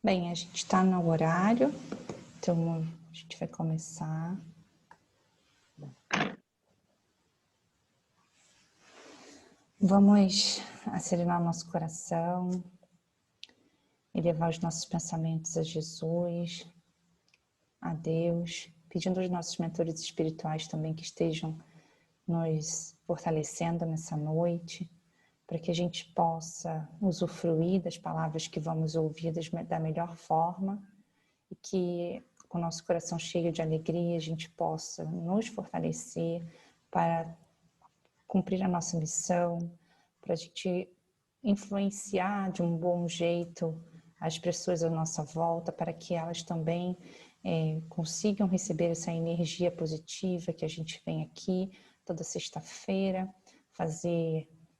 Bem, a gente está no horário, então a gente vai começar. Vamos acelerar nosso coração, elevar os nossos pensamentos a Jesus, a Deus, pedindo aos nossos mentores espirituais também que estejam nos fortalecendo nessa noite, para que a gente possa usufruir das palavras que vamos ouvir da melhor forma e que, com o nosso coração cheio de alegria, a gente possa nos fortalecer para cumprir a nossa missão, para a gente influenciar de um bom jeito as pessoas à nossa volta, para que elas também consigam receber essa energia positiva que a gente vem aqui toda sexta-feira,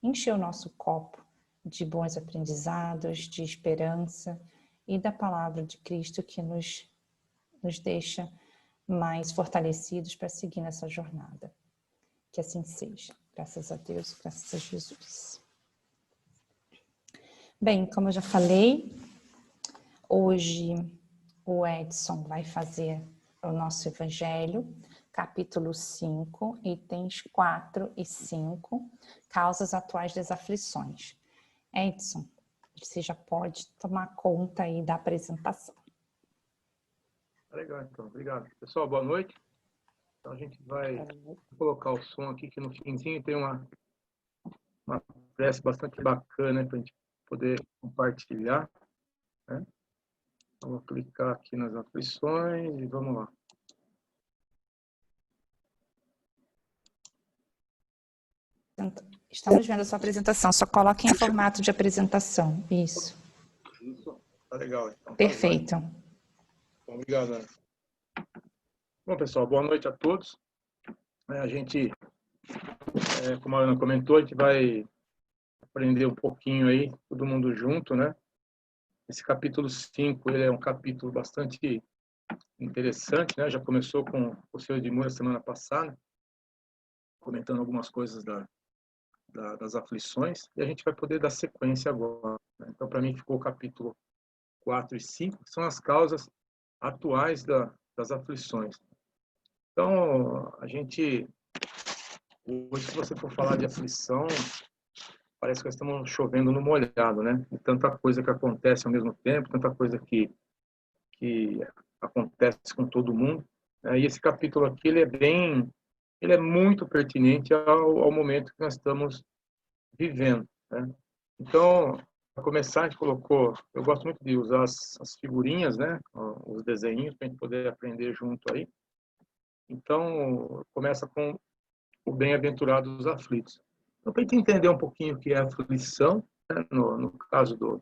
encher o nosso copo de bons aprendizados, de esperança e da palavra de Cristo que nos deixa mais fortalecidos para seguir nessa jornada. Que assim seja. Graças a Deus, graças a Jesus. Bem, como eu já falei, hoje o Edson vai fazer o nosso Evangelho, capítulo 5, itens 4 e 5, causas atuais das aflições. Edson, você já pode tomar conta aí da apresentação. Legal, então. Obrigado. Pessoal, boa noite. Então a gente vai colocar o som aqui, que no finzinho tem uma prece bastante bacana para a gente poder compartilhar. Né? Então, vou clicar aqui nas aflições e vamos lá. Estamos vendo a sua apresentação, só coloque em formato de apresentação. Isso. Isso, tá legal. Então, perfeito. Bom, obrigado, Ana. Bom, pessoal, boa noite a todos. A gente, como a Ana comentou, a gente vai aprender um pouquinho aí, todo mundo junto, né? Esse capítulo 5, ele é um capítulo bastante interessante, né? Já começou com o senhor Edmura semana passada, comentando algumas coisas das aflições, e a gente vai poder dar sequência agora. Né? Então, para mim, ficou o capítulo 4 e 5, que são as causas atuais das aflições. Então, hoje, se você for falar de aflição, parece que nós estamos chovendo no molhado, né? E tanta coisa que acontece ao mesmo tempo, tanta coisa que acontece com todo mundo. E esse capítulo aqui, ele é muito pertinente ao momento que nós estamos vivendo, né? Então, para começar, a gente colocou, eu gosto muito de usar as figurinhas, né? Os desenhos, para a gente poder aprender junto aí. Então, começa com o bem-aventurado dos aflitos. Então, para a gente entender um pouquinho o que é aflição, né? no caso do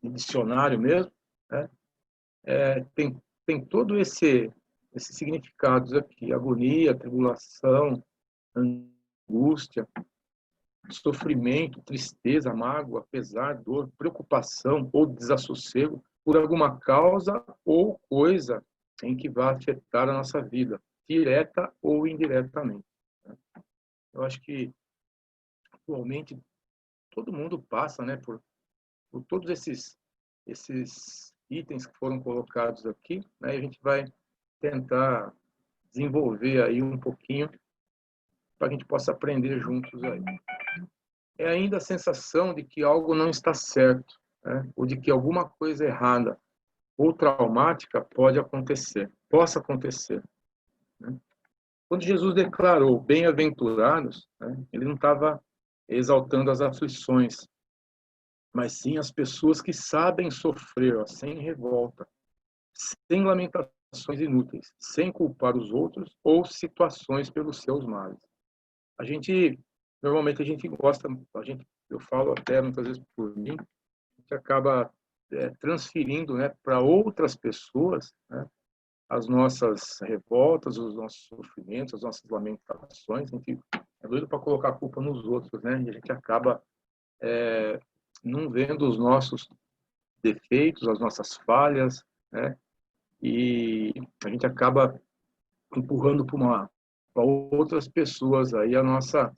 dicionário mesmo, né? Tem todo esses significados aqui: agonia, tribulação, angústia, sofrimento, tristeza, mágoa, pesar, dor, preocupação ou desassossego por alguma causa ou coisa em que vai afetar a nossa vida, direta ou indiretamente. Eu acho que atualmente todo mundo passa, né, por todos esses itens que foram colocados aqui, né, e a gente vai tentar desenvolver aí um pouquinho para que a gente possa aprender juntos aí. É ainda a sensação de que algo não está certo, né, ou de que alguma coisa errada ou traumática possa acontecer. Né? Quando Jesus declarou bem-aventurados, né, ele não estava exaltando as aflições, mas sim as pessoas que sabem sofrer, ó, sem revolta, sem lamentações inúteis, sem culpar os outros ou situações pelos seus males. Normalmente a gente gosta, eu falo até muitas vezes por mim, a gente acaba transferindo, né, para outras pessoas, né, as nossas revoltas, os nossos sofrimentos, as nossas lamentações. A gente é doido para colocar a culpa nos outros, né? E a gente acaba não vendo os nossos defeitos, as nossas falhas, né? E a gente acaba empurrando para outras pessoas aí a nossa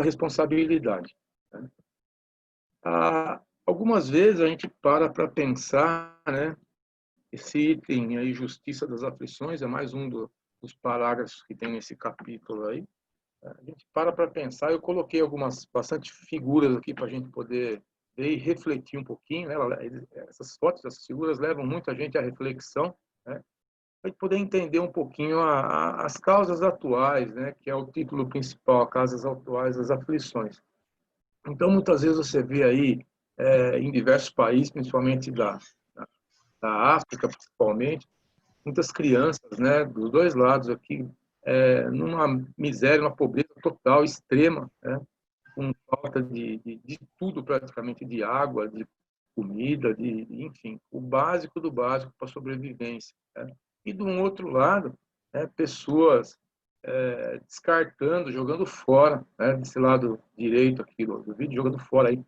responsabilidade. Né? algumas vezes a gente para pensar, né? Esse item aí, Justiça das Aflições, é mais um dos parágrafos que tem nesse capítulo aí. A gente para pensar, eu coloquei bastante figuras aqui para a gente poder ver e refletir um pouquinho, né? Essas fotos, essas figuras levam muita gente à reflexão, né? Para a gente poder entender um pouquinho as causas atuais, né? Que é o título principal, causas atuais das aflições. Então, muitas vezes você vê aí, em diversos países, principalmente da África, principalmente, muitas crianças, né, dos dois lados aqui, numa miséria, uma pobreza total, extrema, né, com falta de tudo praticamente, de água, de comida, enfim, o básico do básico para a sobrevivência. Né? E, de um outro lado, né, pessoas descartando, jogando fora, né, desse lado direito aqui do vídeo, jogando fora aí,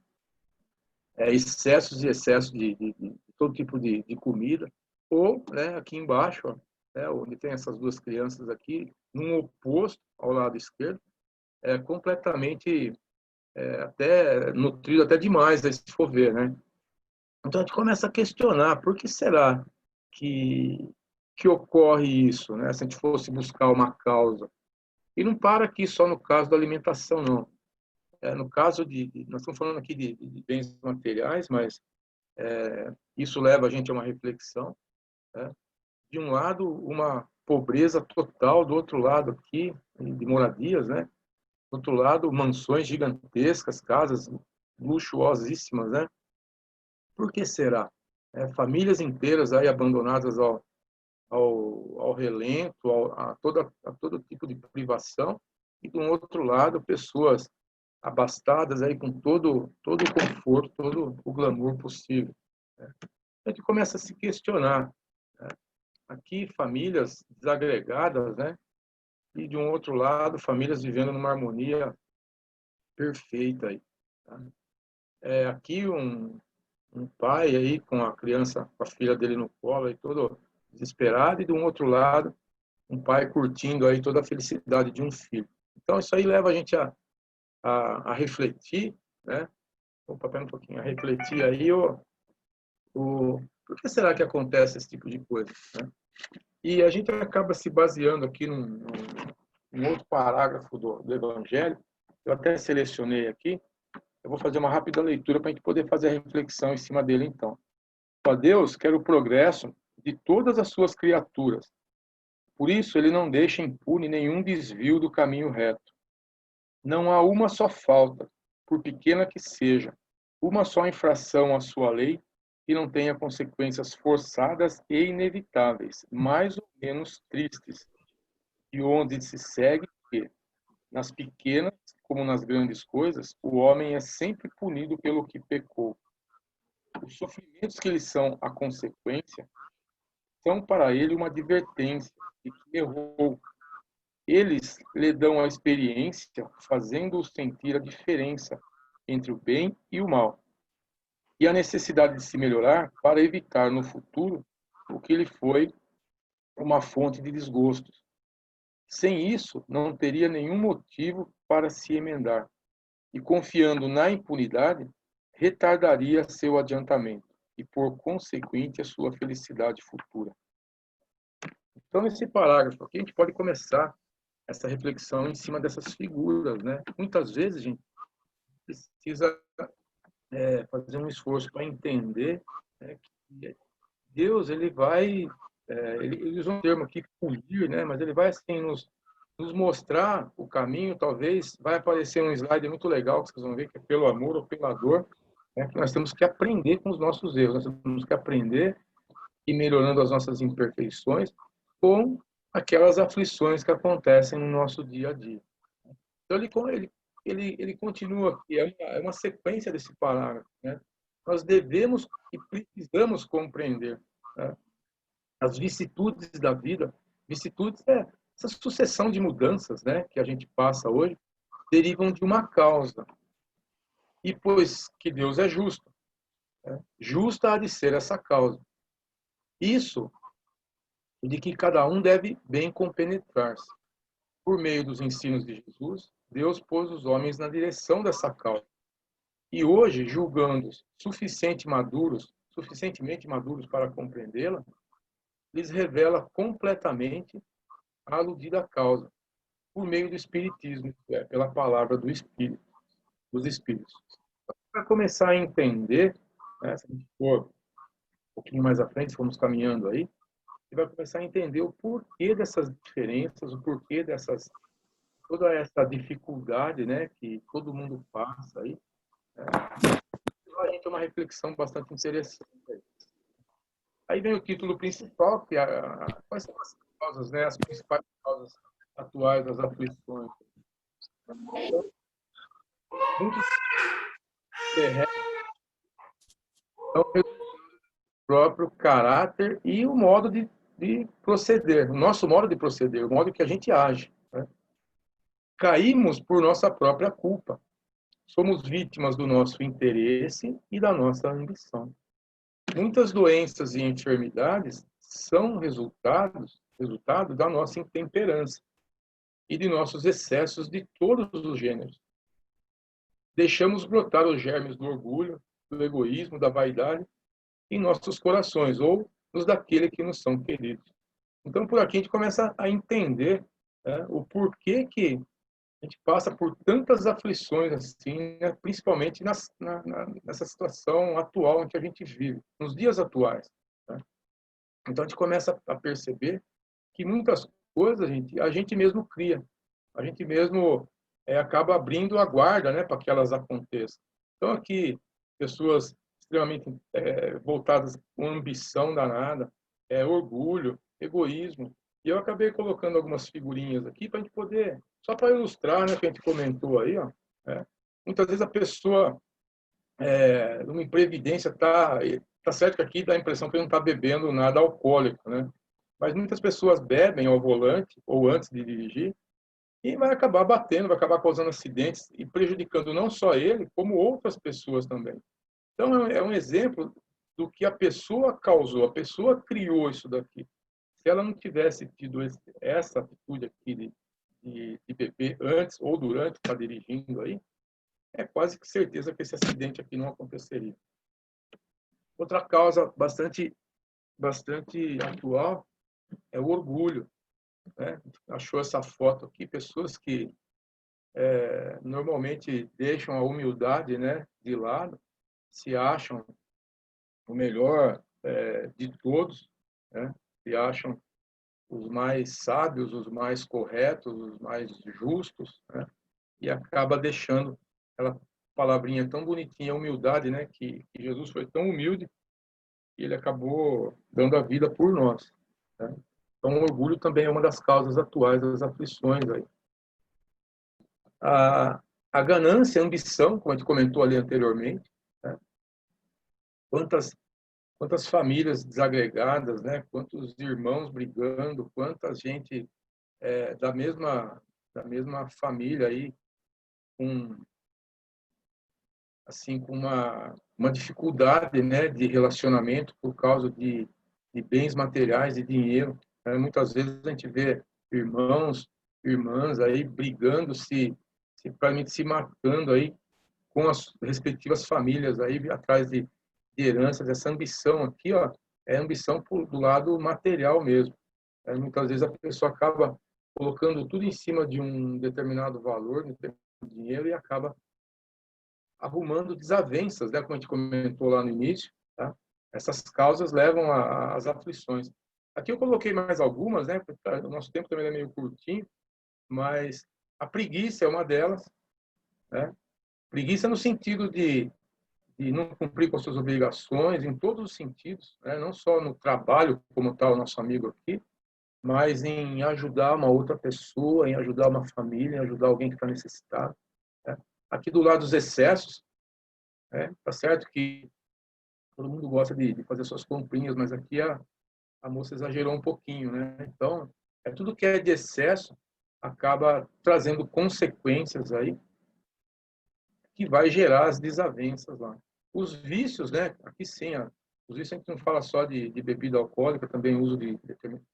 excessos e excessos de todo tipo de comida, ou, né, aqui embaixo, ó, né, onde tem essas duas crianças aqui, num oposto ao lado esquerdo, completamente, até nutrido até demais, se for ver, né? Então a gente começa a questionar, por que será que ocorre isso, né? Se a gente fosse buscar uma causa. E não para aqui só no caso da alimentação, não. No caso nós estamos falando aqui de bens materiais, mas isso leva a gente a uma reflexão, né? De um lado, uma pobreza total, do outro lado aqui, de moradias, né? Do outro lado, mansões gigantescas, casas luxuosíssimas, né? Por que será? Famílias inteiras aí abandonadas ao relento, a todo tipo de privação, e do outro lado, pessoas abastadas aí com todo o conforto, todo o glamour possível. Né? A gente começa a se questionar, né? Aqui, famílias desagregadas, né? E, de um outro lado, famílias vivendo numa harmonia perfeita. Aí, tá? Aqui, um pai aí com a criança, com a filha dele no colo, aí, todo desesperado, e, de um outro lado, um pai curtindo aí toda a felicidade de um filho. Então, isso aí leva a gente a refletir, né? Opa, pera um pouquinho, a refletir aí por que será que acontece esse tipo de coisa, né? E a gente acaba se baseando aqui num outro parágrafo do Evangelho, eu até selecionei aqui, eu vou fazer uma rápida leitura para a gente poder fazer a reflexão em cima dele, então. A Deus quer o progresso de todas as suas criaturas, por isso ele não deixa impune nenhum desvio do caminho reto. Não há uma só falta, por pequena que seja, uma só infração à sua lei que não tenha consequências forçadas e inevitáveis, mais ou menos tristes, e onde se segue que, nas pequenas como nas grandes coisas, o homem é sempre punido pelo que pecou. Os sofrimentos que lhe são a consequência são para ele uma advertência de que errou. Eles lhe dão a experiência, fazendo-o sentir a diferença entre o bem e o mal, e a necessidade de se melhorar para evitar no futuro o que lhe foi uma fonte de desgostos. Sem isso, não teria nenhum motivo para se emendar, e confiando na impunidade, retardaria seu adiantamento e, por consequente, a sua felicidade futura. Então, nesse parágrafo aqui, a gente pode começar essa reflexão em cima dessas figuras, né? Muitas vezes a gente precisa fazer um esforço para entender, né, que Deus ele vai, ele usa um termo aqui, polir, né? Mas ele vai assim nos mostrar o caminho. Talvez vai aparecer um slide muito legal que vocês vão ver que é pelo amor ou pela dor, né? Que nós temos que aprender com os nossos erros, nós temos que aprender e melhorando as nossas imperfeições com aquelas aflições que acontecem no nosso dia a dia. Então, ele continua aqui, é uma sequência desse parágrafo, né? Nós devemos e precisamos compreender, né, as vicissitudes da vida. Vicissitudes é essa sucessão de mudanças, né, que a gente passa hoje, derivam de uma causa. E pois que Deus é justo, né, justa há de ser essa causa. Isso de que cada um deve bem compenetrar-se. Por meio dos ensinos de Jesus, Deus pôs os homens na direção dessa causa. E hoje, julgando-os suficientemente maduros para compreendê-la, lhes revela completamente a aludida causa, por meio do Espiritismo, isto é, pela palavra do Espírito, dos Espíritos. Para começar a entender, né, se a gente for um pouquinho mais à frente, se formos caminhando aí, você vai começar a entender o porquê dessas diferenças, o porquê dessas, toda essa dificuldade, né, que todo mundo passa aí. A gente tem uma reflexão bastante interessante aí. Aí vem o título principal, que é quais são as causas, né, as principais causas atuais das aflições. Então, muitos terrestres são o próprio caráter e o modo de proceder, o nosso modo de proceder, o modo que a gente age. Né? Caímos por nossa própria culpa. Somos vítimas do nosso interesse e da nossa ambição. Muitas doenças e enfermidades são resultado da nossa intemperança e de nossos excessos de todos os gêneros. Deixamos brotar os germes do orgulho, do egoísmo, da vaidade em nossos corações ou nos daqueles que nos são queridos. Então, por aqui a gente começa a entender, né, o porquê que a gente passa por tantas aflições assim, né, principalmente nessa situação atual em que a gente vive, nos dias atuais. Né? Então, a gente começa a perceber que muitas coisas a gente mesmo cria, a gente mesmo acaba abrindo a guarda, né, para que elas aconteçam. Então, aqui, pessoas extremamente voltadas com ambição danada, orgulho, egoísmo. E eu acabei colocando algumas figurinhas aqui para a gente poder, só para ilustrar, né, que a gente comentou aí, ó, né? Muitas vezes a pessoa, numa imprevidência, tá certo que aqui dá a impressão que ele não está bebendo nada alcoólico, né? Mas muitas pessoas bebem ao volante ou antes de dirigir e vai acabar batendo, vai acabar causando acidentes e prejudicando não só ele, como outras pessoas também. Então, é um exemplo do que a pessoa causou, a pessoa criou isso daqui. Se ela não tivesse tido essa atitude aqui de beber antes ou durante, está dirigindo aí, é quase que certeza que esse acidente aqui não aconteceria. Outra causa bastante atual é o orgulho. Né? Achou essa foto aqui, pessoas que normalmente deixam a humildade, né, de lado, se acham o melhor de todos, né? Se acham os mais sábios, os mais corretos, os mais justos, né? E acaba deixando aquela palavrinha tão bonitinha, humildade, né? Que Jesus foi tão humilde que ele acabou dando a vida por nós. Né? Então, o orgulho também é uma das causas atuais das aflições aí. A ganância, a ambição, como a gente comentou ali anteriormente, né? Quantas famílias desagregadas, né? Quantos irmãos brigando, quanta gente da mesma família aí com assim com uma dificuldade, né, de relacionamento por causa de bens materiais e dinheiro. Muitas vezes a gente vê irmãs aí brigando, praticamente se matando aí com as respectivas famílias aí atrás de heranças. Essa ambição aqui, ó, é ambição do lado material mesmo. Muitas vezes a pessoa acaba colocando tudo em cima de um determinado valor, de determinado dinheiro, e acaba arrumando desavenças, né, como a gente comentou lá no início. Tá? Essas causas levam às aflições. Aqui eu coloquei mais algumas, né, porque o nosso tempo também é meio curtinho, mas a preguiça é uma delas. Né? Preguiça no sentido de não cumprir com suas obrigações, em todos os sentidos, né? Não só no trabalho, como está o nosso amigo aqui, mas em ajudar uma outra pessoa, em ajudar uma família, em ajudar alguém que está necessitado. Né? Aqui do lado dos excessos, né? Tá certo que todo mundo gosta de fazer suas comprinhas, mas aqui a moça exagerou um pouquinho, né? Então, tudo que é de excesso acaba trazendo consequências aí que vai gerar as desavenças lá. Os vícios, né? Aqui sim, os vícios a gente não fala só de bebida alcoólica, também uso de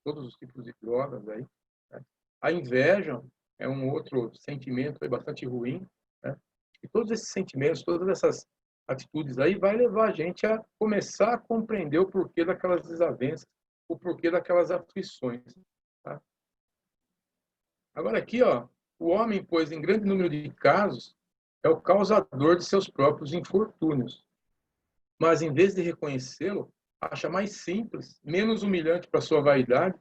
todos os tipos de drogas aí. Né? A inveja é um outro sentimento bastante ruim, né? E todos esses sentimentos, todas essas atitudes aí vai levar a gente a começar a compreender o porquê daquelas desavenças, o porquê daquelas aflições. Tá? Agora aqui, ó, o homem, pois, em grande número de casos, é o causador de seus próprios infortúnios. Mas, em vez de reconhecê-lo, acha mais simples, menos humilhante para sua vaidade.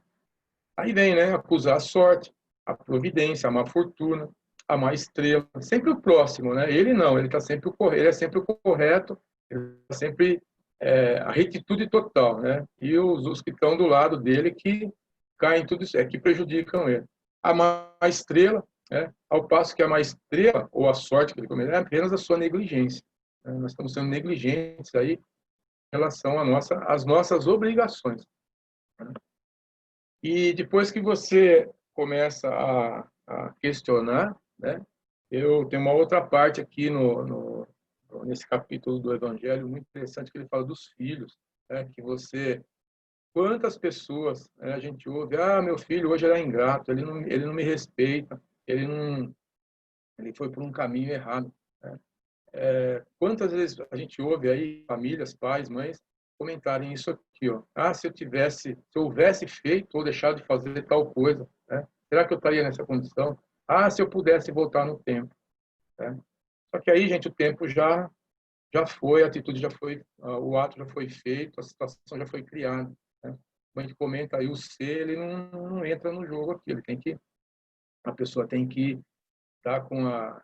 Aí vem, né, acusar a sorte, a providência, a má fortuna, a má estrela, sempre o próximo, né? Ele não, ele tá sempre ele é sempre o correto, ele tá sempre a retitude total, né? E os que estão do lado dele que caem tudo isso, que prejudicam ele. A má estrela, né? Ao passo que a má estrela ou a sorte que ele cometeu é apenas a sua negligência. Né? Nós estamos sendo negligentes aí em relação às nossas obrigações. Né? E depois que você começa a questionar, né? Eu tenho uma outra parte aqui nesse capítulo do Evangelho muito interessante que ele fala dos filhos, né? Que você, quantas pessoas, né, a gente ouve, meu filho hoje era ingrato, ele não me respeita, ele foi por um caminho errado. Né? Quantas vezes a gente ouve aí famílias, pais, mães comentarem isso aqui, ó. Se eu houvesse feito ou deixado de fazer tal coisa, né? Será que eu estaria nessa condição? Se eu pudesse voltar no tempo, né? Só que aí, gente, o tempo já foi, a atitude já foi, o ato já foi feito, a situação já foi criada, né? Como a gente comenta aí, o ser, ele não entra no jogo aqui, a pessoa tem que estar com a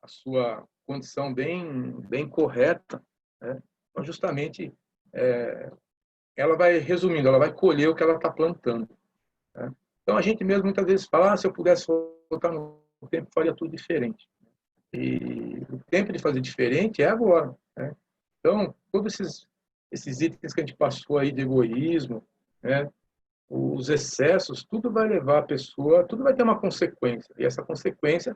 sua condição bem correta, né? Então, justamente, ela vai, resumindo, ela vai colher o que ela está plantando. Né? Então, a gente mesmo muitas vezes fala, se eu pudesse voltar no tempo, faria tudo diferente. E o tempo de fazer diferente é agora. Né? Então, todos esses itens que a gente passou aí de egoísmo, né? Os excessos, tudo vai levar a pessoa, tudo vai ter uma consequência. E essa consequência,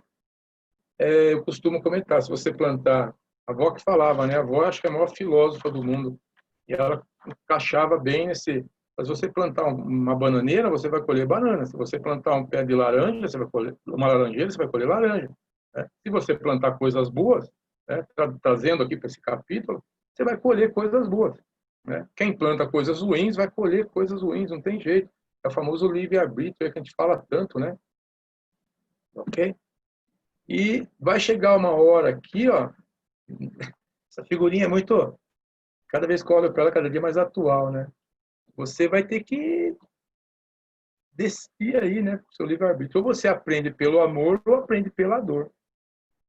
eu costumo comentar, se você plantar, a avó que falava, né? A avó acho que é a maior filósofa do mundo. E ela encaixava bem nesse... Se você plantar uma bananeira, você vai colher banana. Se você plantar um pé de laranja, você vai colher uma laranjeira, você vai colher laranja. Né? Se você plantar coisas boas, né? Trazendo aqui para esse capítulo, você vai colher coisas boas. Né? Quem planta coisas ruins vai colher coisas ruins, não tem jeito. É o famoso livre-arbítrio que a gente fala tanto, né? Ok? E vai chegar uma hora aqui, ó. Essa figurinha é muito... Cada vez que eu olho para ela, cada dia mais atual, né? Você vai ter que decidir aí, né? O seu livre-arbítrio. Ou você aprende pelo amor ou aprende pela dor.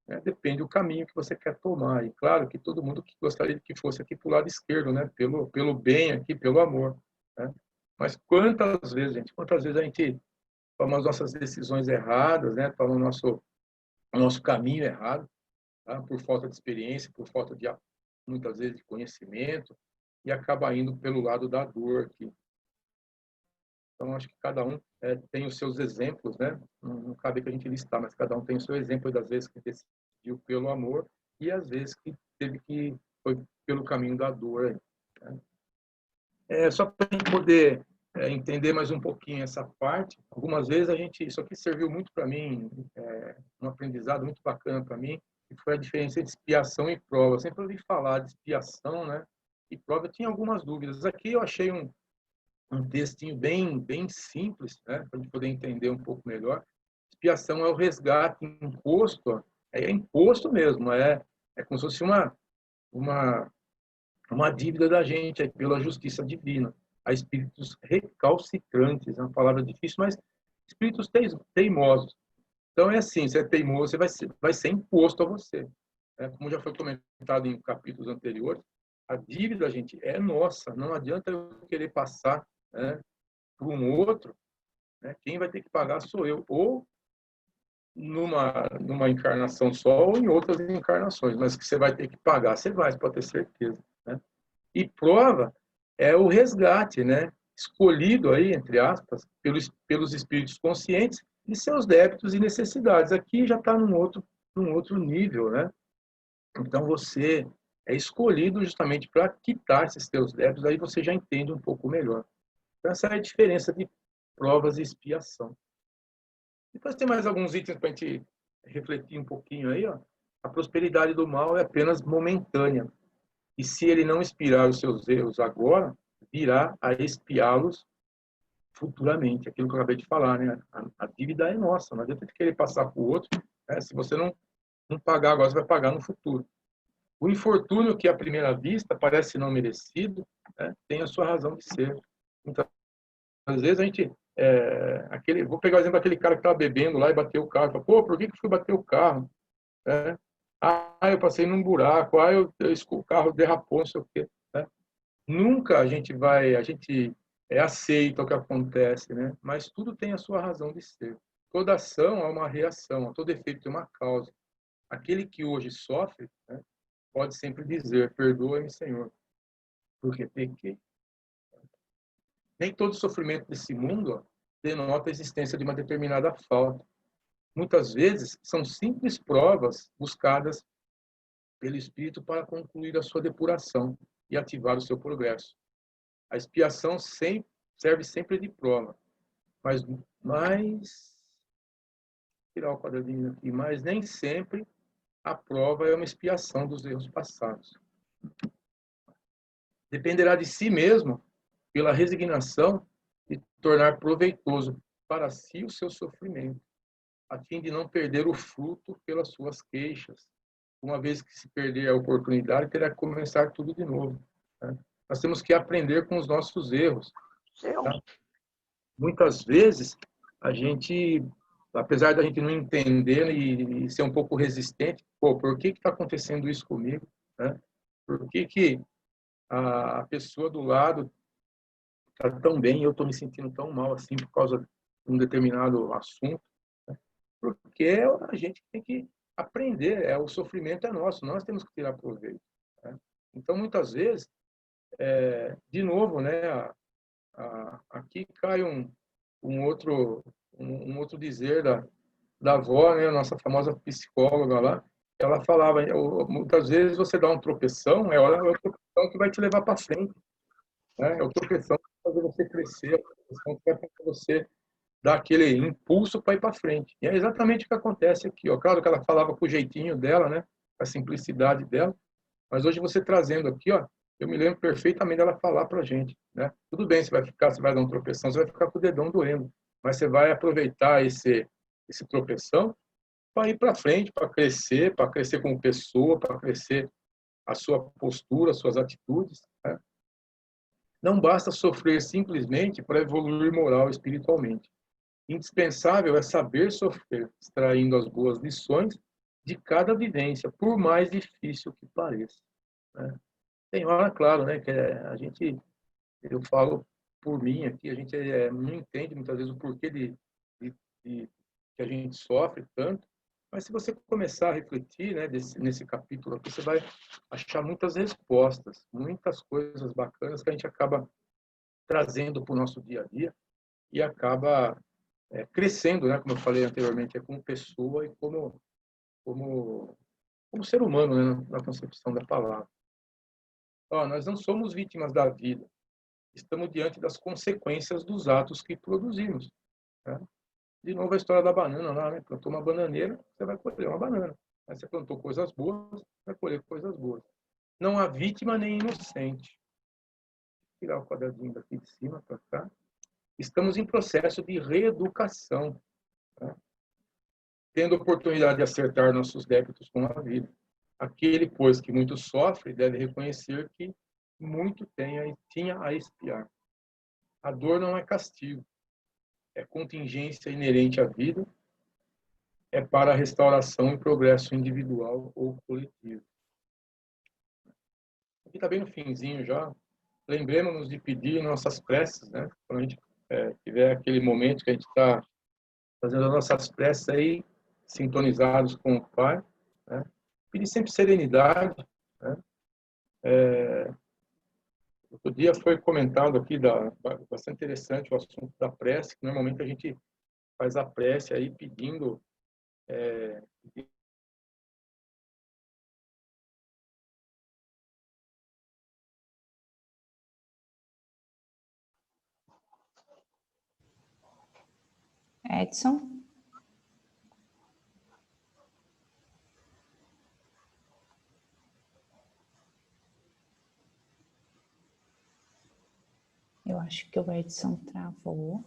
Né? Depende do caminho que você quer tomar. E claro que todo mundo que gostaria que fosse aqui para o lado esquerdo, né? Pelo bem aqui, pelo amor. Né? Mas quantas vezes, gente, quantas vezes a gente toma as nossas decisões erradas, né? Toma o nosso caminho errado, tá? Por falta de experiência, por falta de, muitas vezes, de conhecimento, e acaba indo pelo lado da dor aqui. Então, acho que cada um tem os seus exemplos, né? Não cabe que a gente listar, mas cada um tem o seu exemplo das vezes que decidiu pelo amor e às vezes que foi pelo caminho da dor. Né? Só para a gente poder entender mais um pouquinho essa parte, algumas vezes isso aqui serviu muito para mim, um aprendizado muito bacana para mim, que foi a diferença entre expiação e prova. Eu sempre ouvi falar de expiação, né? E prova, eu tinha algumas dúvidas. Aqui eu achei um textinho bem simples, né, para a gente poder entender um pouco melhor. Expiação é o resgate, imposto, é imposto mesmo, é como se fosse uma dívida da gente pela justiça divina, a espíritos recalcitrantes, é uma palavra difícil, mas espíritos teimosos. Então é assim, se é teimoso, vai ser imposto a você. Como já foi comentado em capítulos anteriores, a dívida, gente, é nossa, não adianta eu querer passar, né, para um outro, né? Quem vai ter que pagar sou eu, ou numa encarnação só, ou em outras encarnações, mas que você vai ter que pagar, você vai, pode ter certeza. Né? E prova é o resgate, né? Escolhido aí, entre aspas, pelos espíritos conscientes de seus débitos e necessidades. Aqui já está num outro nível, né? Então você é escolhido justamente para quitar esses seus débitos, aí você já entende um pouco melhor. Então, essa é a diferença de provas e expiação. Depois tem mais alguns itens para a gente refletir um pouquinho aí. Ó. A prosperidade do mal é apenas momentânea. E se ele não expiar os seus erros agora, virá a expiá-los futuramente. Aquilo que eu acabei de falar, né? A dívida é nossa, não adianta querer passar para o outro. Né? Se você não pagar agora, você vai pagar no futuro. O infortúnio que à primeira vista parece não merecido, né, tem a sua razão de ser. Muitas vezes a gente, vou pegar o exemplo daquele cara que estava bebendo lá e bateu o carro. Fala, pô, por que fui bater o carro? É. Eu passei num buraco, o carro derrapou, não sei o quê. Né? Nunca a gente aceita o que acontece, né? Mas tudo tem a sua razão de ser. Toda ação é uma reação, todo efeito tem uma causa. Aquele que hoje sofre, né, pode sempre dizer, perdoa-me, Senhor, porque pequei. Nem todo sofrimento desse mundo denota a existência de uma determinada falta. Muitas vezes são simples provas buscadas pelo Espírito para concluir a sua depuração e ativar o seu progresso. A expiação serve sempre de prova, mas tirar o quadradinho aqui, mas nem sempre a prova é uma expiação dos erros passados. Dependerá de si mesmo, pela resignação, de tornar proveitoso para si o seu sofrimento, a fim de não perder o fruto pelas suas queixas. Uma vez que se perder a oportunidade, terá que começar tudo de novo. Né? Nós temos que aprender com os nossos erros. Tá? Muitas vezes, a gente, apesar da gente não entender e ser um pouco resistente, por que está acontecendo isso comigo? Né? Por que a pessoa do lado está tão bem e eu estou me sentindo tão mal assim por causa de um determinado assunto? Né? Porque a gente tem que aprender, o sofrimento é nosso, nós temos que tirar proveito. Né? Então, muitas vezes, de novo, né, aqui cai um outro dizer da avó, né, a nossa famosa psicóloga lá, ela falava, muitas vezes você dá um tropeção, é o tropeção que vai te levar para frente, né? É o tropeção que vai fazer você crescer, é o tropeção que vai fazer você dar aquele impulso para ir para frente. E é exatamente o que acontece aqui, ó. Claro que ela falava com o jeitinho dela, né, com a simplicidade dela, mas hoje você trazendo aqui, ó, eu me lembro perfeitamente dela falar para a gente, né? Tudo bem, você vai dar um tropeção, você vai ficar com o dedão doendo, mas você vai aproveitar esse tropeção para ir para frente, para crescer como pessoa, para crescer a sua postura, as suas atitudes. Né? Não basta sofrer simplesmente para evoluir moral e espiritualmente. Indispensável é saber sofrer, extraindo as boas lições de cada vivência, por mais difícil que pareça. Né? Tem hora, claro, né, que eu falo por mim aqui, a gente não entende muitas vezes o porquê de que a gente sofre tanto, mas se você começar a refletir, né, nesse capítulo aqui, você vai achar muitas respostas, muitas coisas bacanas que a gente acaba trazendo para o nosso dia a dia e acaba crescendo, né, como eu falei anteriormente, como pessoa e como, como ser humano, né, na concepção da palavra. Nós não somos vítimas da vida, estamos diante das consequências dos atos que produzimos. Né? De novo a história da banana lá, né? Plantou uma bananeira, você vai colher uma banana. Mas você plantou coisas boas, vai colher coisas boas. Não há vítima nem inocente. Vou tirar o quadradinho daqui de cima para cá. Estamos em processo de reeducação, né? Tendo oportunidade de acertar nossos débitos com a vida. Aquele, pois, que muito sofre, deve reconhecer que muito tinha a expiar. A dor não é castigo, é contingência inerente à vida, é para a restauração e progresso individual ou coletivo. Aqui está bem no finzinho já. Lembremos-nos de pedir nossas preces, né? Quando a gente tiver aquele momento que a gente está fazendo as nossas preces aí, sintonizados com o Pai, né? Pedir sempre serenidade, né? Outro dia foi comentado aqui, bastante interessante o assunto da prece, que normalmente a gente faz a prece aí pedindo Edson? acho que o Edson travou.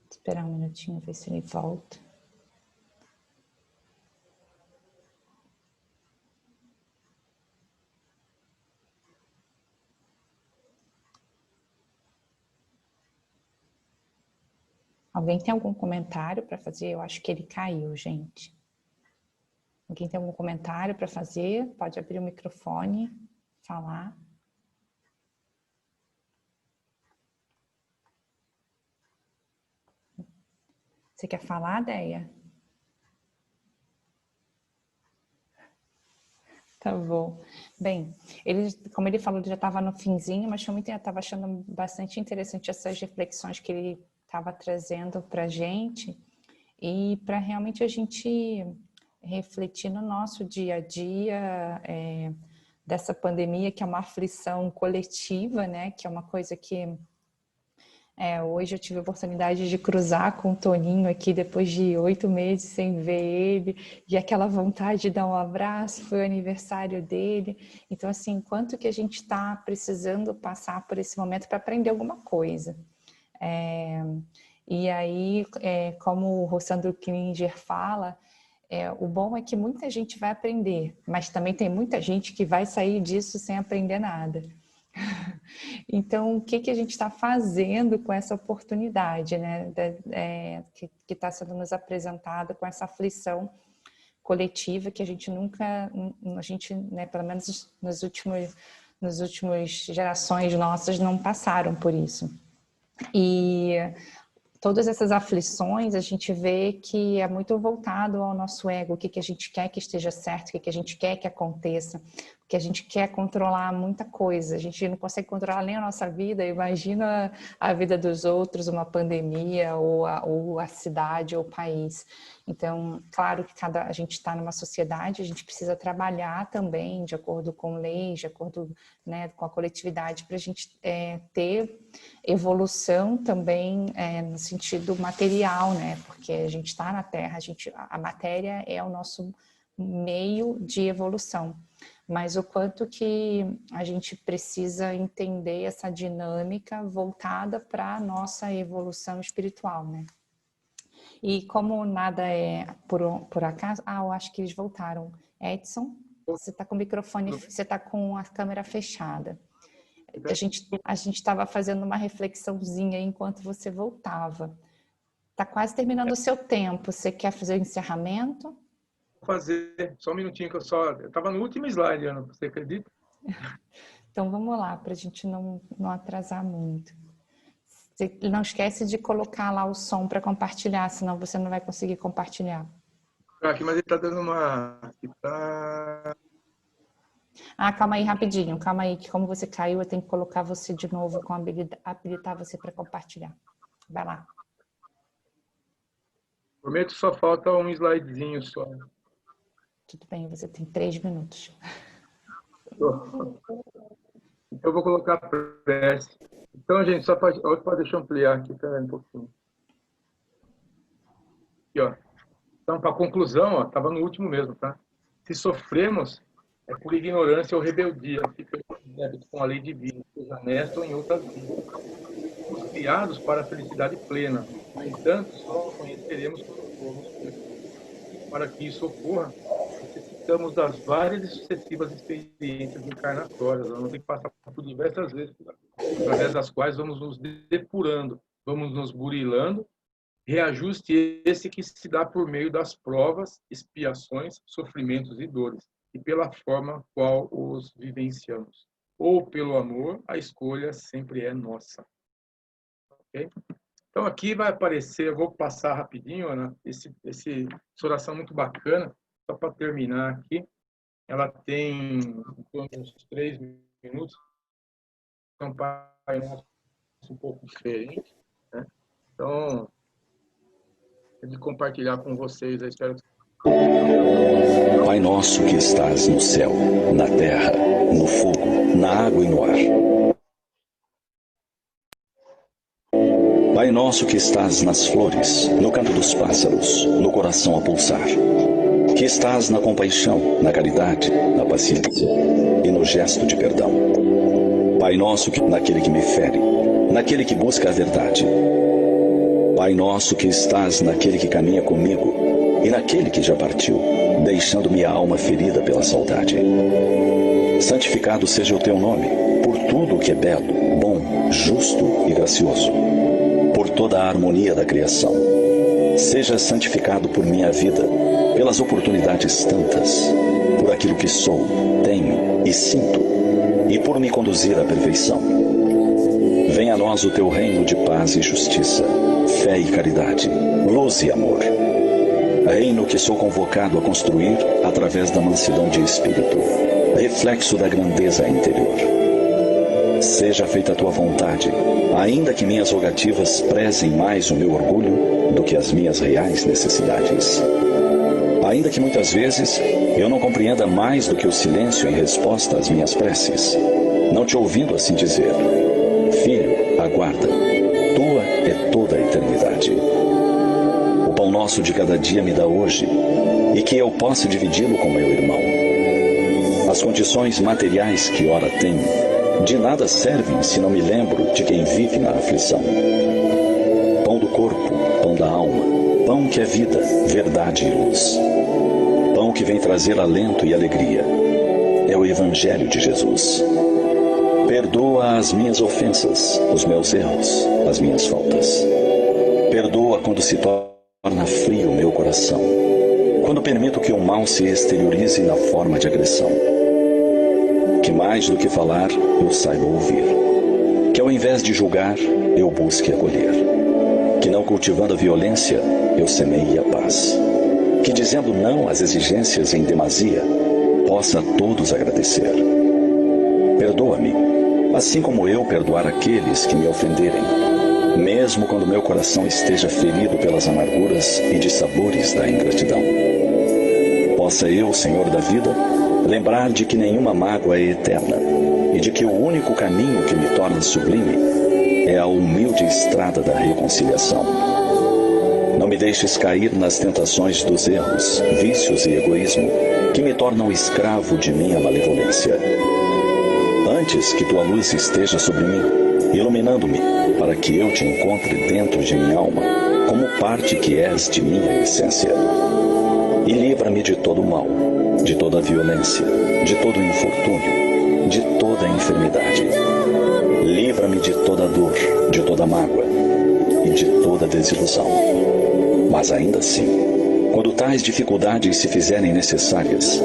Esperar um minutinho, ver se ele volta. Alguém tem algum comentário para fazer? Eu acho que ele caiu, gente. Alguém tem algum comentário para fazer? Pode abrir o microfone, falar. Você quer falar, Deia? Tá bom. Bem, como ele falou, ele já estava no finzinho, mas eu estava achando bastante interessante essas reflexões que ele estava trazendo para a gente e para realmente a gente refletir no nosso dia a dia dessa pandemia, que é uma aflição coletiva, né? Que é uma coisa que hoje eu tive a oportunidade de cruzar com o Toninho aqui depois de 8 meses sem ver ele, e aquela vontade de dar um abraço, foi o aniversário dele. Então, assim, quanto que a gente está precisando passar por esse momento para aprender alguma coisa. E aí, como o Rossandro Klinger fala, o bom é que muita gente vai aprender, mas também tem muita gente que vai sair disso sem aprender nada. Então, o que a gente está fazendo com essa oportunidade, né, que está sendo nos apresentada com essa aflição coletiva que a gente nunca, né, pelo menos nas últimas gerações nossas não passaram por isso. E todas essas aflições, a gente vê que é muito voltado ao nosso ego, o que a gente quer que esteja certo, o que a gente quer que aconteça, porque a gente quer controlar muita coisa, a gente não consegue controlar nem a nossa vida, imagina a vida dos outros, uma pandemia, ou a cidade, ou o país. Então, claro que a gente está numa sociedade, a gente precisa trabalhar também de acordo com leis, de acordo, né, com a coletividade, para a gente ter evolução também no sentido material, né? Porque a gente está na Terra, a matéria é o nosso meio de evolução. Mas o quanto que a gente precisa entender essa dinâmica voltada para a nossa evolução espiritual, né? E como nada é por acaso... eu acho que eles voltaram. Edson, você está com o microfone, você está com a câmera fechada. A gente estava fazendo uma reflexãozinha enquanto você voltava. Está quase terminando o seu tempo. Você quer fazer o encerramento? Vou fazer, só um minutinho que eu estava no último slide, Ana, você acredita? Então vamos lá, para a gente não atrasar muito. Você não esquece de colocar lá o som para compartilhar, senão você não vai conseguir compartilhar. Aqui, mas ele está dando uma... Calma aí, rapidinho. Calma aí, que como você caiu, eu tenho que colocar você de novo, habilitar você para compartilhar. Vai lá. Prometo, só falta um slidezinho só. Tudo bem, você tem 3 minutos. Então, eu vou colocar a prece. Então, gente, deixa eu ampliar aqui também um pouquinho. Aqui, ó. Então, para a conclusão, estava no último mesmo, tá? Se sofremos, é por ignorância ou rebeldia, fica com a lei divina, seja nesta ou em outras vidas. Fomos criados para a felicidade plena. No entanto, só conheceremos quando formos. Para que isso ocorra, necessitamos das várias e sucessivas experiências encarnatórias. Nós vamos ter que passar por diversas vezes, através das quais vamos nos depurando, vamos nos burilando. Reajuste esse que se dá por meio das provas, expiações, sofrimentos e dores, e pela forma qual os vivenciamos. Ou pelo amor, a escolha sempre é nossa. Okay? Então, aqui vai aparecer, eu vou passar rapidinho, Ana, essa oração muito bacana, só para terminar aqui. Ela tem uns 3 minutos, então, Pai Nosso um pouco diferente, né? Então, de compartilhar com vocês, eu espero que... Pai nosso que estás no céu, na terra, no fogo, na água e no ar. Pai nosso que estás nas flores, no canto dos pássaros, no coração a pulsar. Que estás na compaixão, na caridade, na paciência. e no gesto de perdão. Pai nosso, naquele que me fere, naquele que busca a verdade. Pai nosso que estás naquele que caminha comigo e naquele que já partiu, deixando minha alma ferida pela saudade. Santificado seja o teu nome, por tudo o que é belo, bom, justo e gracioso, por toda a harmonia da criação. Seja santificado por minha vida, pelas oportunidades tantas, por aquilo que sou, tenho e sinto, e por me conduzir à perfeição. Venha a nós o teu reino de paz e justiça, fé e caridade, luz e amor. Reino que sou convocado a construir através da mansidão de espírito, reflexo da grandeza interior. Seja feita a tua vontade, ainda que minhas rogativas prezem mais o meu orgulho do que as minhas reais necessidades. Ainda que muitas vezes eu não compreenda mais do que o silêncio em resposta às minhas preces, não te ouvindo assim dizer: filho, aguarda, tua é toda a eternidade. O pão nosso de cada dia me dá hoje, e que eu possa dividi-lo com meu irmão. As condições materiais que ora tenho, de nada servem se não me lembro de quem vive na aflição. Pão do corpo, pão da alma, pão que é vida, verdade e luz. Pão que vem trazer alento e alegria. É o Evangelho de Jesus. Perdoa as minhas ofensas, os meus erros, as minhas faltas. Perdoa quando se torna frio o meu coração, quando permito que o mal se exteriorize na forma de agressão. Que mais do que falar, eu saiba ouvir. Que ao invés de julgar, eu busque acolher. Que não cultivando a violência, eu semeie a paz. Que dizendo não às exigências em demasia, possa a todos agradecer. Perdoa-me, assim como eu perdoar aqueles que me ofenderem, mesmo quando meu coração esteja ferido pelas amarguras e dissabores da ingratidão. Possa eu, Senhor da vida, lembrar de que nenhuma mágoa é eterna e de que o único caminho que me torna sublime é a humilde estrada da reconciliação. Não me deixes cair nas tentações dos erros, vícios e egoísmo que me tornam escravo de minha malevolência. Antes que tua luz esteja sobre mim, iluminando-me, para que eu te encontre dentro de minha alma, como parte que és de minha essência. E livra-me de todo o mal, de toda a violência, de todo o infortúnio, de toda a enfermidade. Livra-me de toda a dor, de toda a mágoa e de toda a desilusão. Mas ainda assim, quando tais dificuldades se fizerem necessárias,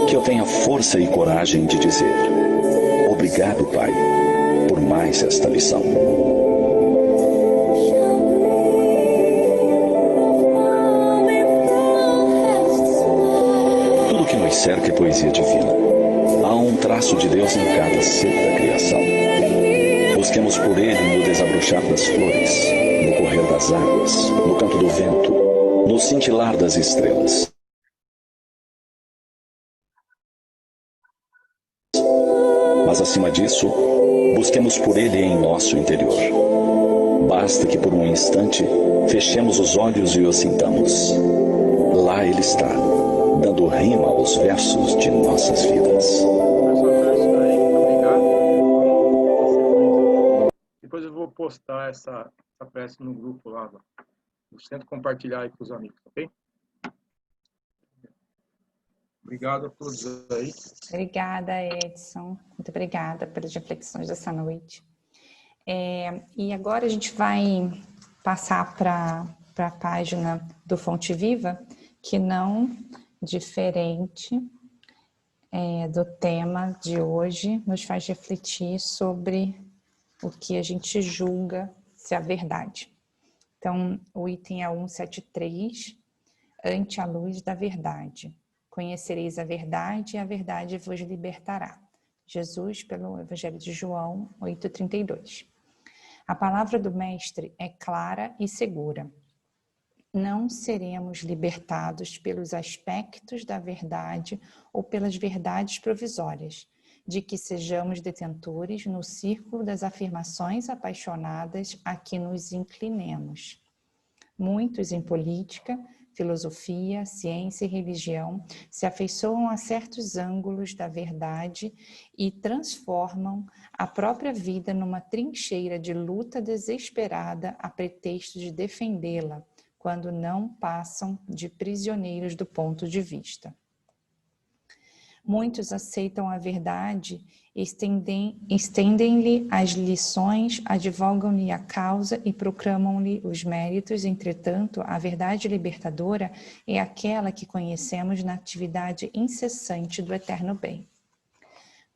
que eu tenha força e coragem de dizer: obrigado, Pai, por mais esta lição. Tudo que nos cerca é poesia divina. Há um traço de Deus em cada ser da criação. Busquemos por ele no desabrochar das flores, no correr das águas, no canto do vento, no cintilar das estrelas. Mas acima disso, busquemos por ele em nosso interior. Basta que por um instante fechemos os olhos e o sintamos. Lá ele está, dando rima aos versos de nossas vidas. Depois eu vou postar essa prece no grupo lá. Tento compartilhar aí com os amigos, ok? Obrigado a todos aí. Obrigada, Edson. Muito obrigada pelas reflexões dessa noite. E agora a gente vai passar para a página do Fonte Viva, que não diferente do tema de hoje, nos faz refletir sobre o que a gente julga ser a verdade. Então, o item é 173, ante a luz da verdade. Conhecereis a verdade e a verdade vos libertará. Jesus, pelo Evangelho de João 8,32. A palavra do Mestre é clara e segura. Não seremos libertados pelos aspectos da verdade ou pelas verdades provisórias, de que sejamos detentores no círculo das afirmações apaixonadas a que nos inclinemos. Muitos em política filosofia, ciência e religião se afeiçoam a certos ângulos da verdade e transformam a própria vida numa trincheira de luta desesperada a pretexto de defendê-la, quando não passam de prisioneiros do ponto de vista. Muitos aceitam a verdade, estendem-lhe as lições, advogam-lhe a causa e proclamam-lhe os méritos. Entretanto, a verdade libertadora é aquela que conhecemos na atividade incessante do eterno bem.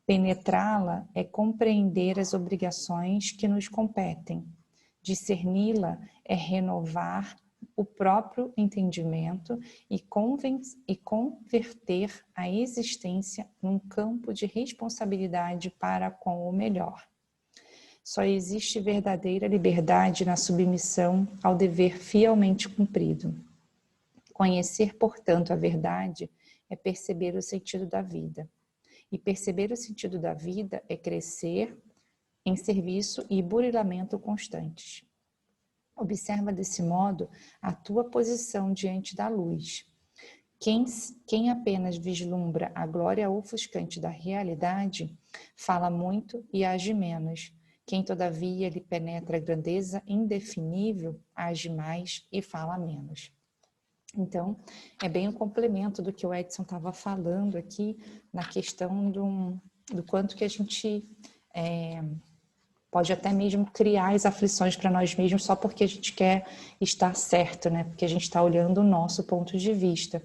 Penetrá-la é compreender as obrigações que nos competem. Discerni-la é renovar o próprio entendimento e converter a existência num campo de responsabilidade para com o melhor. Só existe verdadeira liberdade na submissão ao dever fielmente cumprido. Conhecer, portanto, a verdade é perceber o sentido da vida. E perceber o sentido da vida é crescer em serviço e burilamento constantes. Observa desse modo a tua posição diante da luz. Quem apenas vislumbra a glória ofuscante da realidade, fala muito e age menos. Quem, todavia, lhe penetra a grandeza indefinível, age mais e fala menos. Então, é bem um complemento do que o Edson estava falando aqui, na questão do quanto que a gente pode até mesmo criar as aflições para nós mesmos só porque a gente quer estar certo, né? Porque a gente está olhando o nosso ponto de vista,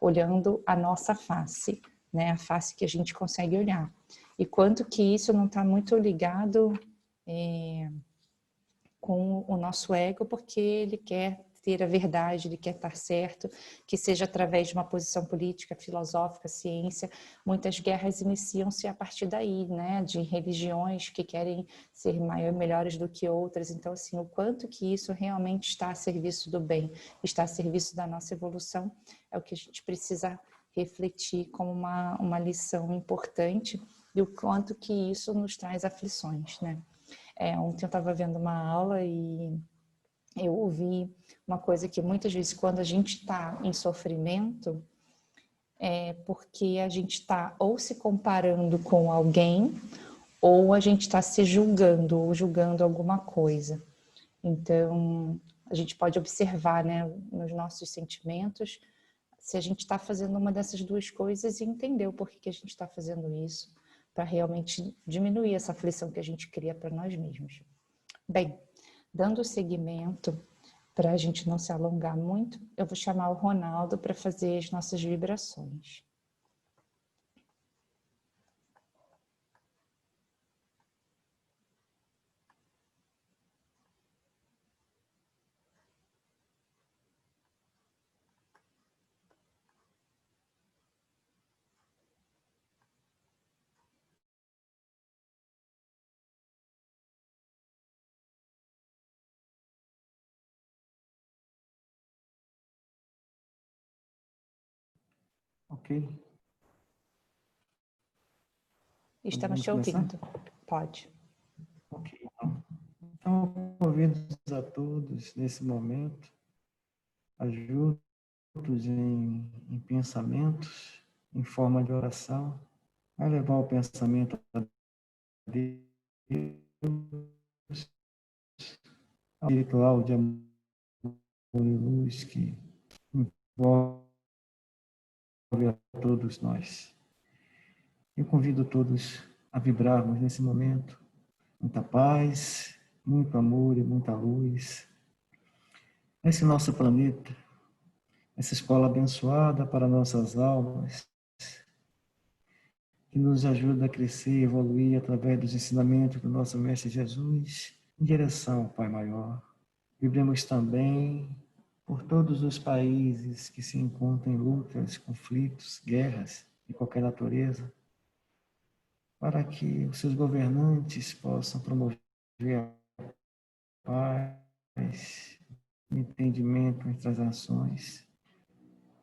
olhando a nossa face, né? A face que a gente consegue olhar. E quanto que isso não está muito ligado com o nosso ego, porque ele quer ter a verdade, ele quer estar certo, que seja através de uma posição política, filosófica, ciência. Muitas guerras iniciam-se a partir daí, né, de religiões que querem ser melhores do que outras. Então, assim, o quanto que isso realmente está a serviço do bem, está a serviço da nossa evolução, é o que a gente precisa refletir como uma lição importante, e o quanto que isso nos traz aflições, né? Ontem eu estava vendo uma aula e eu ouvi uma coisa que muitas vezes quando a gente está em sofrimento é porque a gente está ou se comparando com alguém ou a gente está se julgando ou julgando alguma coisa. Então, a gente pode observar, né, nos nossos sentimentos se a gente está fazendo uma dessas duas coisas e entender o porquê que a gente está fazendo isso, para realmente diminuir essa aflição que a gente cria para nós mesmos. Bem, dando seguimento, para a gente não se alongar muito, eu vou chamar o Ronaldo para fazer as nossas vibrações. Ok. Estamos te ouvindo. Pode. Ok. Então, convido a todos nesse momento a juntos em pensamentos, em forma de oração, a levar o pensamento a Deus, ao espiritual de amor e luz que envolve a todos nós. Eu convido todos a vibrarmos nesse momento muita paz, muito amor e muita luz. Esse nosso planeta, essa escola abençoada para nossas almas, que nos ajuda a crescer e evoluir através dos ensinamentos do nosso Mestre Jesus, em direção ao Pai Maior. Vibremos também por todos os países que se encontram em lutas, conflitos, guerras de qualquer natureza, para que os seus governantes possam promover a paz, o entendimento entre as nações.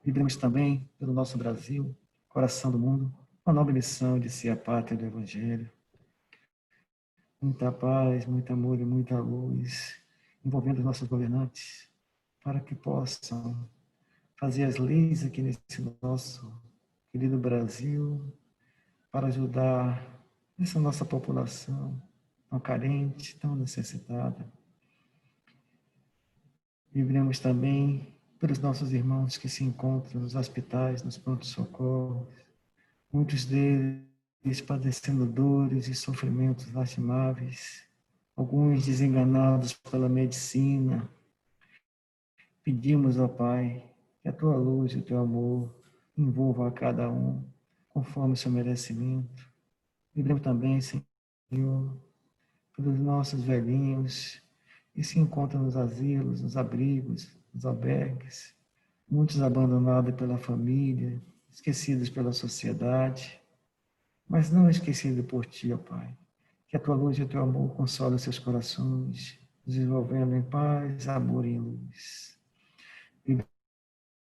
Vibremos também pelo nosso Brasil, coração do mundo, a nobre missão de ser a pátria do Evangelho. Muita paz, muito amor e muita luz, envolvendo os nossos governantes, para que possam fazer as leis aqui nesse nosso querido Brasil, para ajudar essa nossa população tão carente, tão necessitada. Vibremos também pelos nossos irmãos que se encontram nos hospitais, nos prontos-socorros, muitos deles padecendo dores e sofrimentos lastimáveis, alguns desenganados pela medicina. Pedimos, ó Pai, que a Tua luz e o Teu amor envolvam a cada um, conforme o seu merecimento. Vibremos também, Senhor, pelos nossos velhinhos que se encontram nos asilos, nos abrigos, nos albergues, muitos abandonados pela família, esquecidos pela sociedade, mas não esquecidos por Ti, ó Pai. Que a Tua luz e o Teu amor consolem os seus corações, desenvolvendo em paz, amor e em luz.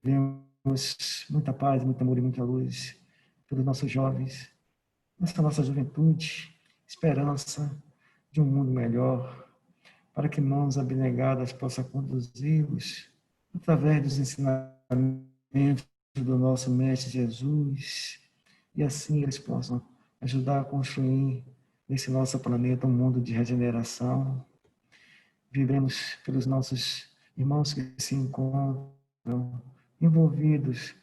Vivemos muita paz, muito amor e muita luz pelos nossos jovens, nossa juventude, esperança de um mundo melhor, para que mãos abnegadas possam conduzi-los através dos ensinamentos do nosso Mestre Jesus, e assim eles possam ajudar a construir nesse nosso planeta um mundo de regeneração. Vivemos pelos nossos irmãos que se encontram envolvidos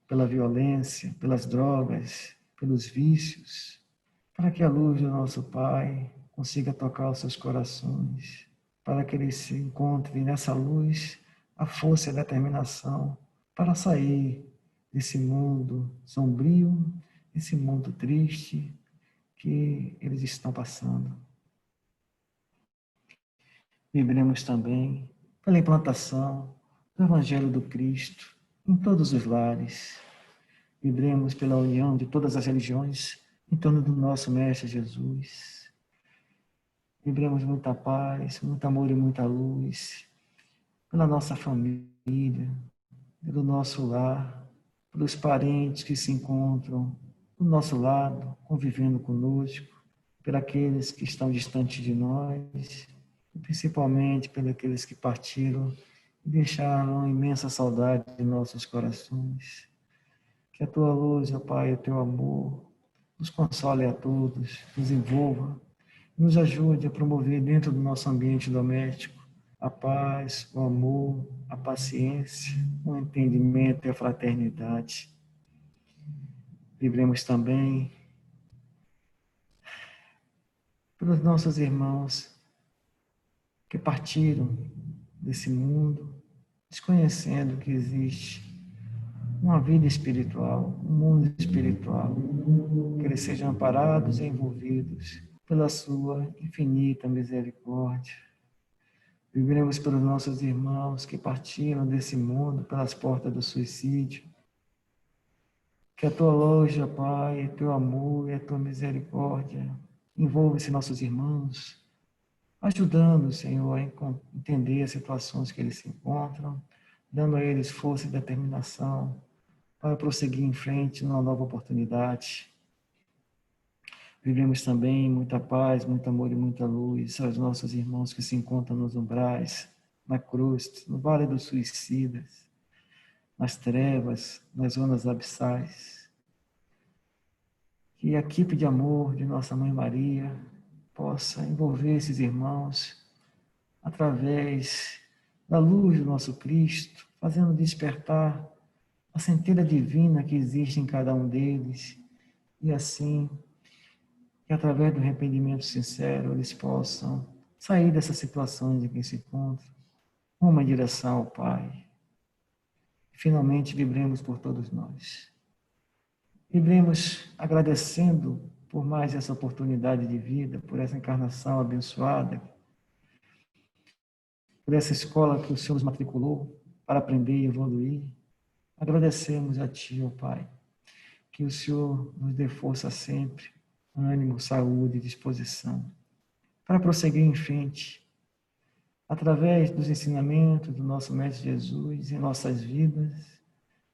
pela violência, pelas drogas, pelos vícios, para que a luz do nosso Pai consiga tocar os seus corações, para que eles se encontrem nessa luz a força e a determinação para sair desse mundo sombrio, desse mundo triste que eles estão passando. Vibremos também pela implantação do Evangelho do Cristo em todos os lares. Vibremos pela união de todas as religiões em torno do nosso Mestre Jesus. Vibremos muita paz, muito amor e muita luz pela nossa família, pelo nosso lar, pelos parentes que se encontram do nosso lado, convivendo conosco, por aqueles que estão distantes de nós, e principalmente pelos aqueles que partiram e deixaram uma imensa saudade em nossos corações. Que a Tua luz, ó Pai, o Teu amor, nos console a todos, nos envolva, nos ajude a promover dentro do nosso ambiente doméstico a paz, o amor, a paciência, o entendimento e a fraternidade. Vibremos também pelos nossos irmãos que partiram desse mundo, desconhecendo que existe uma vida espiritual, um mundo espiritual, que eles sejam amparados e envolvidos pela sua infinita misericórdia. Viveremos pelos nossos irmãos que partiram desse mundo pelas portas do suicídio. Que a Tua luz, ó Pai, o Teu amor e a Tua misericórdia envolvam esses nossos irmãos, ajudando, Senhor, a entender as situações que eles se encontram, dando a eles força e determinação para prosseguir em frente numa nova oportunidade. Vivemos também muita paz, muito amor e muita luz aos nossos irmãos que se encontram nos umbrais, na cruz, no vale dos suicidas, nas trevas, nas zonas abissais. Que a equipe de amor de Nossa Mãe Maria possa envolver esses irmãos através da luz do nosso Cristo, fazendo despertar a centelha divina que existe em cada um deles, e assim, que através do arrependimento sincero eles possam sair dessas situações em que se encontram, uma direção ao Pai. Finalmente, vibremos por todos nós. Vibremos agradecendo por mais essa oportunidade de vida, por essa encarnação abençoada, por essa escola que o Senhor nos matriculou para aprender e evoluir. Agradecemos a Ti, ó Pai, que o Senhor nos dê força sempre, ânimo, saúde e disposição para prosseguir em frente, através dos ensinamentos do nosso Mestre Jesus em nossas vidas,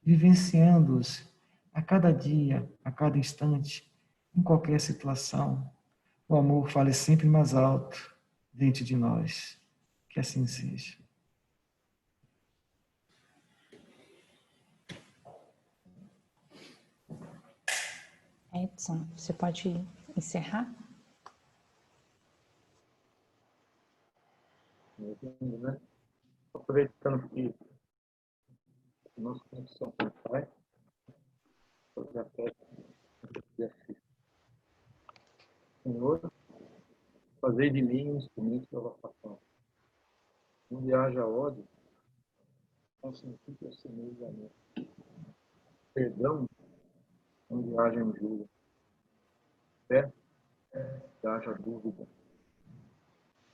vivenciando-os a cada dia, a cada instante, em qualquer situação. O amor fale sempre mais alto dentro de nós. Que assim seja. Edson, você pode encerrar? Né? Aproveitando que nossa conexão com o Pai, fazer a festa de assim. Senhor, fazei de mim um instrumento de salvação. Onde haja ódio, consentir que eu semeie amor. Perdão, onde haja injúria. Fé, onde haja dúvida.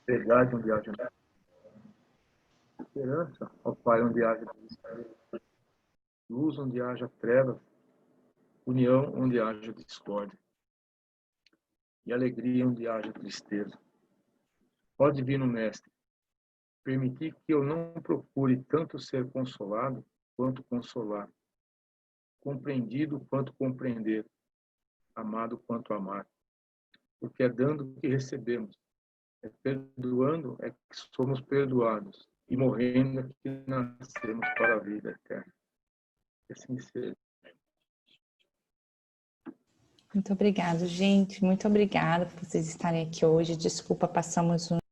Verdade, onde haja esperança, ó Pai, onde haja desespero. Luz, onde haja trevas. União, onde haja discórdia. E alegria, onde haja tristeza. Ó Divino Mestre, permitir que eu não procure tanto ser consolado quanto consolar, compreendido quanto compreender, amado quanto amar, porque é dando que recebemos, é perdoando é que somos perdoados, e morrendo é que nascemos para a vida eterna. Que assim seja. Muito obrigado, gente. Muito obrigada por vocês estarem aqui hoje. Desculpa, passamos